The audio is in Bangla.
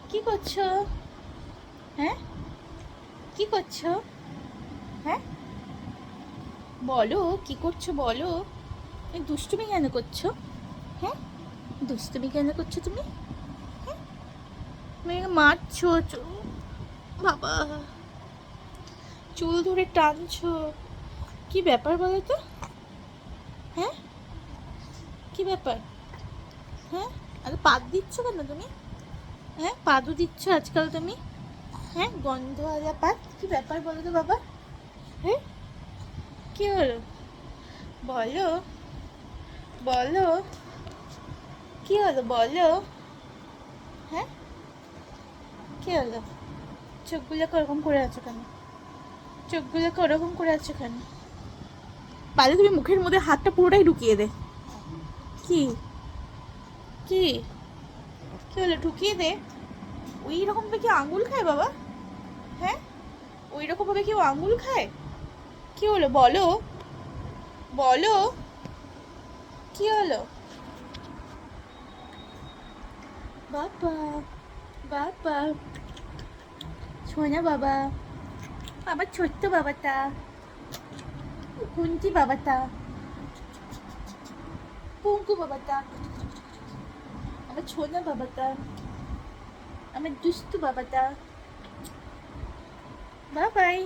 কি করছো? হ্যাঁ, কি করছো? হ্যাঁ, বলো কি করছো বলো। এই দুষ্টুমি কেন করছো? হ্যাঁ, দুষ্টুমি কেন করছো তুমি? হ্যাঁ, মেয়েকে মারছো বাবা, চুল ধরে টানছো। কি ব্যাপার বলো তো? হ্যাঁ, কি ব্যাপার? হ্যাঁ, আরে পাত দিচ্ছ কেন তুমি? হ্যাঁ, পাদু দিচ্ছ আজকাল তুমি। হ্যাঁ, গন্ধ আজা পাত, কি ব্যাপার বলো তো বাবা? হ্যাঁ, কি হলো বলো, বলো কি হলো বলো। হ্যাঁ, কি হলো? চোখগুলোকে ওরকম করে আছো কেন? চোখগুলোকে ওরকম করে আছো কেন? পারলে তুমি মুখের মধ্যে হাতটা পুরোটাই ঢুকিয়ে দে। কি, কি, কি হলো? ঢুকিয়ে দে। ওই রকম ভাবে কি আঙুল খায় বাবা? হ্যাঁ, ওই রকম ভাবে কেউ আঙুল খায়? কি হলো বলো, বলো কি হলো? বাবা, বাবা, সোনা বাবা, আমার ছোট্ট বাবাটা, কুঞ্চি বাবাটা, পুঙ্কু বাবাটা, আমার ছোনা বাবাটা, আমার দুষ্টু বাবাটা। Bye bye.